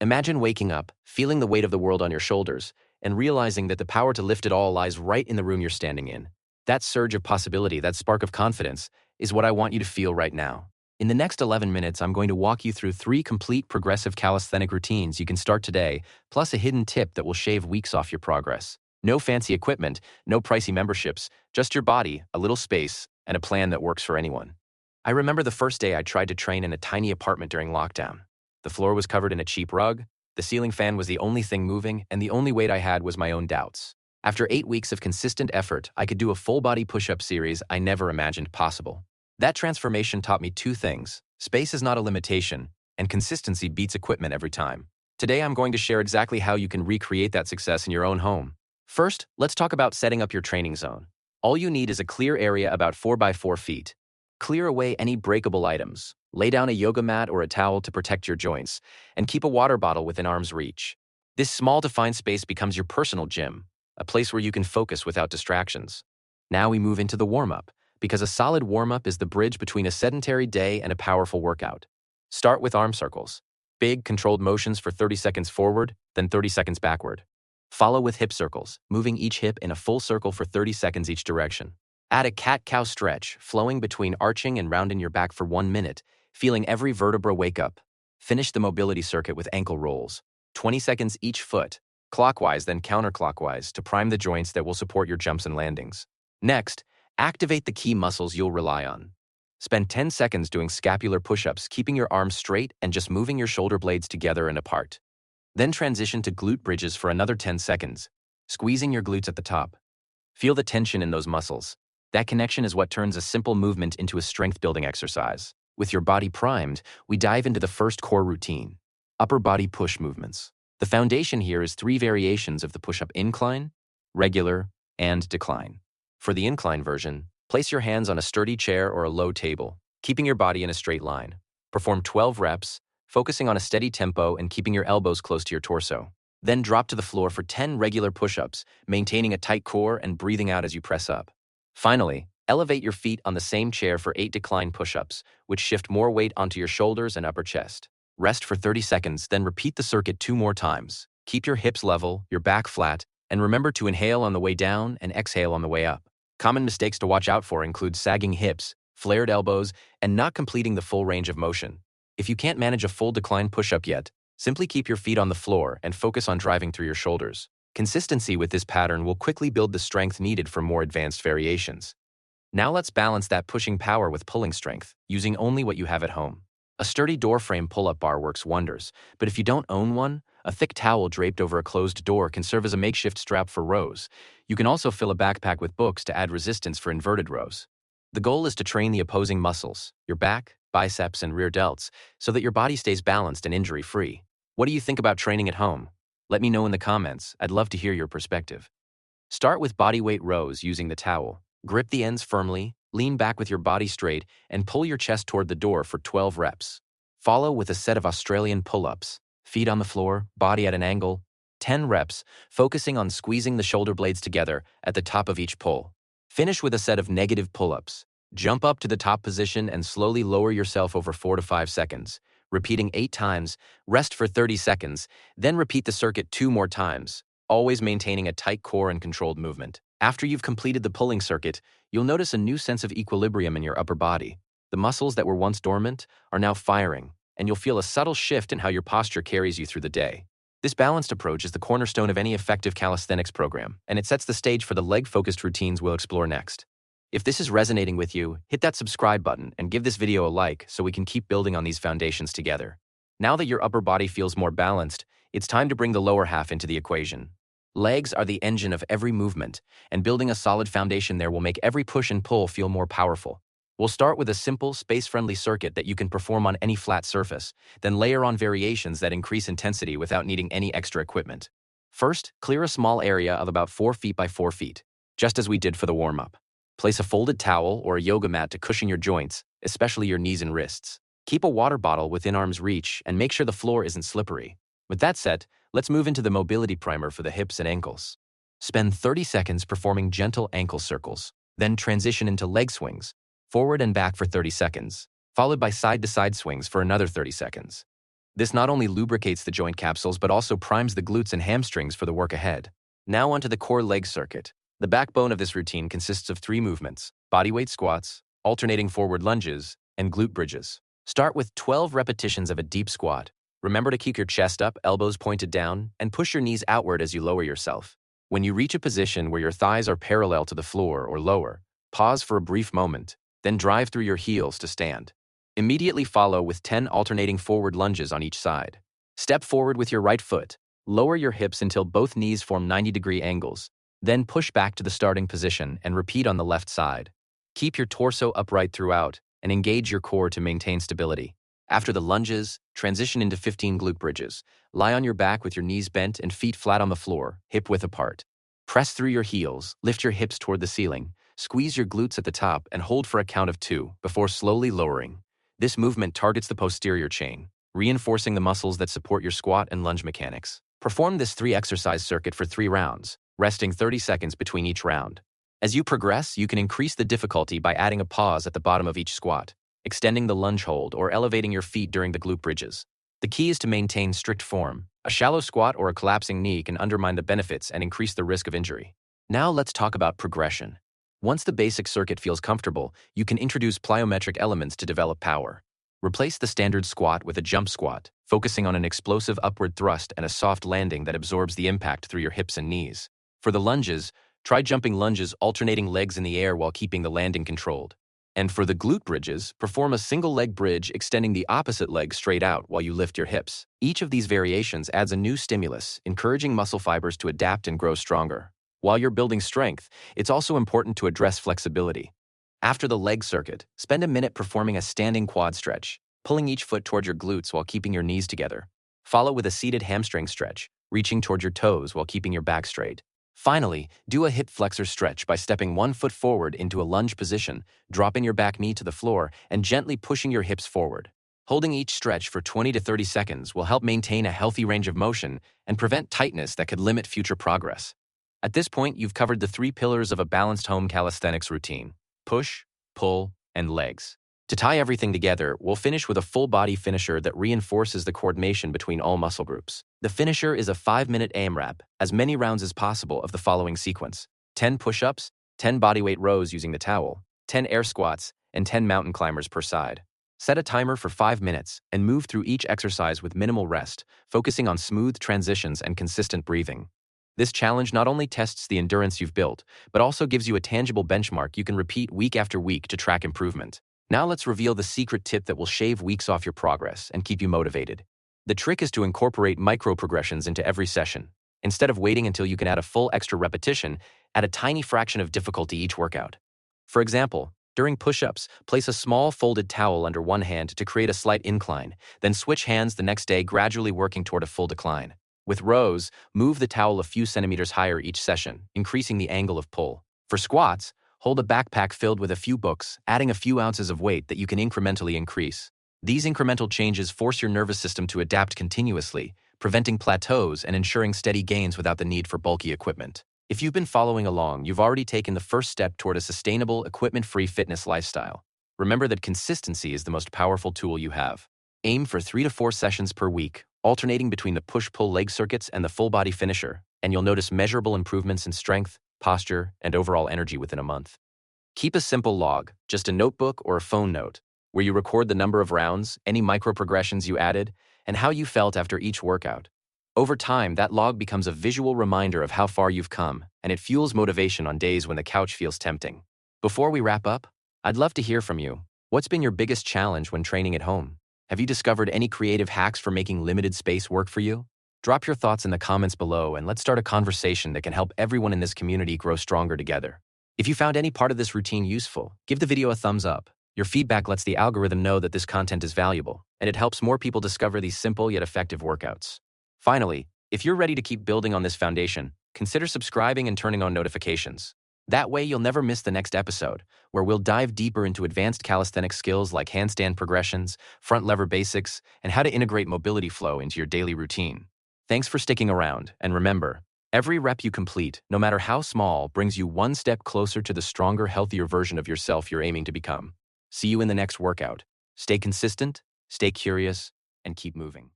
Imagine waking up, feeling the weight of the world on your shoulders, and realizing that the power to lift it all lies right in the room you're standing in. That surge of possibility, that spark of confidence, is what I want you to feel right now. In the next 11 minutes, I'm going to walk you through 3 complete progressive calisthenic routines you can start today, plus a hidden tip that will shave weeks off your progress. No fancy equipment, no pricey memberships, just your body, a little space, and a plan that works for anyone. I remember the first day I tried to train in a tiny apartment during lockdown. The floor was covered in a cheap rug, the ceiling fan was the only thing moving, and the only weight I had was my own doubts. After 8 weeks of consistent effort, I could do a full-body push-up series I never imagined possible. That transformation taught me 2 things. Space is not a limitation, and consistency beats equipment every time. Today, I'm going to share exactly how you can recreate that success in your own home. First, let's talk about setting up your training zone. All you need is a clear area about 4 by 4 feet. Clear away any breakable items. Lay down a yoga mat or a towel to protect your joints, and keep a water bottle within arm's reach. This small defined space becomes your personal gym, a place where you can focus without distractions. Now we move into the warm-up, because a solid warm-up is the bridge between a sedentary day and a powerful workout. Start with arm circles. Big, controlled motions for 30 seconds forward, then 30 seconds backward. Follow with hip circles, moving each hip in a full circle for 30 seconds each direction. Add a cat-cow stretch, flowing between arching and rounding your back for 1 minute, feeling every vertebra wake up. Finish the mobility circuit with ankle rolls, 20 seconds each foot, clockwise then counterclockwise to prime the joints that will support your jumps and landings. Next, activate the key muscles you'll rely on. Spend 10 seconds doing scapular push-ups, keeping your arms straight and just moving your shoulder blades together and apart. Then transition to glute bridges for another 10 seconds, squeezing your glutes at the top. Feel the tension in those muscles. That connection is what turns a simple movement into a strength-building exercise. With your body primed, we dive into the first core routine, upper body push movements. The foundation here is 3 variations of the push-up: incline, regular, and decline. For the incline version, place your hands on a sturdy chair or a low table, keeping your body in a straight line. Perform 12 reps, focusing on a steady tempo and keeping your elbows close to your torso. Then drop to the floor for 10 regular push-ups, maintaining a tight core and breathing out as you press up. Finally, elevate your feet on the same chair for 8 decline push-ups, which shift more weight onto your shoulders and upper chest. Rest for 30 seconds, then repeat the circuit 2 more times. Keep your hips level, your back flat, and remember to inhale on the way down and exhale on the way up. Common mistakes to watch out for include sagging hips, flared elbows, and not completing the full range of motion. If you can't manage a full decline push-up yet, simply keep your feet on the floor and focus on driving through your shoulders. Consistency with this pattern will quickly build the strength needed for more advanced variations. Now let's balance that pushing power with pulling strength, using only what you have at home. A sturdy door frame pull-up bar works wonders, but if you don't own one, a thick towel draped over a closed door can serve as a makeshift strap for rows. You can also fill a backpack with books to add resistance for inverted rows. The goal is to train the opposing muscles, your back, biceps, and rear delts, so that your body stays balanced and injury-free. What do you think about training at home? Let me know in the comments. I'd love to hear your perspective. Start with bodyweight rows using the towel. Grip the ends firmly, lean back with your body straight, and pull your chest toward the door for 12 reps. Follow with a set of Australian pull-ups. Feet on the floor, body at an angle. 10 reps, focusing on squeezing the shoulder blades together at the top of each pull. Finish with a set of negative pull-ups. Jump up to the top position and slowly lower yourself over 4 to 5 seconds. Repeating 8 times, rest for 30 seconds, then repeat the circuit 2 more times, always maintaining a tight core and controlled movement. After you've completed the pulling circuit, you'll notice a new sense of equilibrium in your upper body. The muscles that were once dormant are now firing, and you'll feel a subtle shift in how your posture carries you through the day. This balanced approach is the cornerstone of any effective calisthenics program, and it sets the stage for the leg-focused routines we'll explore next. If this is resonating with you, hit that subscribe button and give this video a like so we can keep building on these foundations together. Now that your upper body feels more balanced, it's time to bring the lower half into the equation. Legs are the engine of every movement, and building a solid foundation there will make every push and pull feel more powerful. We'll start with a simple, space-friendly circuit that you can perform on any flat surface, then layer on variations that increase intensity without needing any extra equipment. First, clear a small area of about 4 feet by 4 feet, just as we did for the warm-up. Place a folded towel or a yoga mat to cushion your joints, especially your knees and wrists. Keep a water bottle within arm's reach and make sure the floor isn't slippery. With that said, let's move into the mobility primer for the hips and ankles. Spend 30 seconds performing gentle ankle circles, then transition into leg swings, forward and back for 30 seconds, followed by side-to-side swings for another 30 seconds. This not only lubricates the joint capsules but also primes the glutes and hamstrings for the work ahead. Now onto the core leg circuit. The backbone of this routine consists of 3 movements: bodyweight squats, alternating forward lunges, and glute bridges. Start with 12 repetitions of a deep squat. Remember to keep your chest up, elbows pointed down, and push your knees outward as you lower yourself. When you reach a position where your thighs are parallel to the floor or lower, pause for a brief moment, then drive through your heels to stand. Immediately follow with 10 alternating forward lunges on each side. Step forward with your right foot. Lower your hips until both knees form 90-degree angles. Then push back to the starting position and repeat on the left side. Keep your torso upright throughout and engage your core to maintain stability. After the lunges, transition into 15 glute bridges. Lie on your back with your knees bent and feet flat on the floor, hip-width apart. Press through your heels, lift your hips toward the ceiling, squeeze your glutes at the top, and hold for a count of 2 before slowly lowering. This movement targets the posterior chain, reinforcing the muscles that support your squat and lunge mechanics. Perform this 3-exercise circuit for 3 rounds, resting 30 seconds between each round. As you progress, you can increase the difficulty by adding a pause at the bottom of each squat, extending the lunge hold, or elevating your feet during the glute bridges. The key is to maintain strict form. A shallow squat or a collapsing knee can undermine the benefits and increase the risk of injury. Now let's talk about progression. Once the basic circuit feels comfortable, you can introduce plyometric elements to develop power. Replace the standard squat with a jump squat, focusing on an explosive upward thrust and a soft landing that absorbs the impact through your hips and knees. For the lunges, try jumping lunges, alternating legs in the air while keeping the landing controlled. And for the glute bridges, perform a single leg bridge extending the opposite leg straight out while you lift your hips. Each of these variations adds a new stimulus, encouraging muscle fibers to adapt and grow stronger. While you're building strength, it's also important to address flexibility. After the leg circuit, spend a minute performing a standing quad stretch, pulling each foot toward your glutes while keeping your knees together. Follow with a seated hamstring stretch, reaching toward your toes while keeping your back straight. Finally, do a hip flexor stretch by stepping 1 foot forward into a lunge position, dropping your back knee to the floor, and gently pushing your hips forward. Holding each stretch for 20 to 30 seconds will help maintain a healthy range of motion and prevent tightness that could limit future progress. At this point, you've covered the 3 pillars of a balanced home calisthenics routine: push, pull, and legs. To tie everything together, we'll finish with a full-body finisher that reinforces the coordination between all muscle groups. The finisher is a 5-minute AMRAP, as many rounds as possible of the following sequence: 10 push-ups, 10 bodyweight rows using the towel, 10 air squats, and 10 mountain climbers per side. Set a timer for 5 minutes and move through each exercise with minimal rest, focusing on smooth transitions and consistent breathing. This challenge not only tests the endurance you've built, but also gives you a tangible benchmark you can repeat week after week to track improvement. Now let's reveal the secret tip that will shave weeks off your progress and keep you motivated. The trick is to incorporate micro-progressions into every session. Instead of waiting until you can add a full extra repetition, add a tiny fraction of difficulty each workout. For example, during push-ups, place a small folded towel under one hand to create a slight incline, then switch hands the next day, gradually working toward a full decline. With rows, move the towel a few centimeters higher each session, increasing the angle of pull. For squats, hold a backpack filled with a few books, adding a few ounces of weight that you can incrementally increase. These incremental changes force your nervous system to adapt continuously, preventing plateaus and ensuring steady gains without the need for bulky equipment. If you've been following along, you've already taken the first step toward a sustainable, equipment-free fitness lifestyle. Remember that consistency is the most powerful tool you have. Aim for 3 to 4 sessions per week, alternating between the push-pull leg circuits and the full-body finisher, and you'll notice measurable improvements in strength, posture, and overall energy within a month. Keep a simple log, just a notebook or a phone note, where you record the number of rounds, any micro-progressions you added, and how you felt after each workout. Over time, that log becomes a visual reminder of how far you've come, and it fuels motivation on days when the couch feels tempting. Before we wrap up, I'd love to hear from you. What's been your biggest challenge when training at home? Have you discovered any creative hacks for making limited space work for you? Drop your thoughts in the comments below and let's start a conversation that can help everyone in this community grow stronger together. If you found any part of this routine useful, give the video a thumbs up. Your feedback lets the algorithm know that this content is valuable, and it helps more people discover these simple yet effective workouts. Finally, if you're ready to keep building on this foundation, consider subscribing and turning on notifications. That way you'll never miss the next episode, where we'll dive deeper into advanced calisthenics skills like handstand progressions, front lever basics, and how to integrate mobility flow into your daily routine. Thanks for sticking around, and remember, every rep you complete, no matter how small, brings you one step closer to the stronger, healthier version of yourself you're aiming to become. See you in the next workout. Stay consistent, stay curious, and keep moving.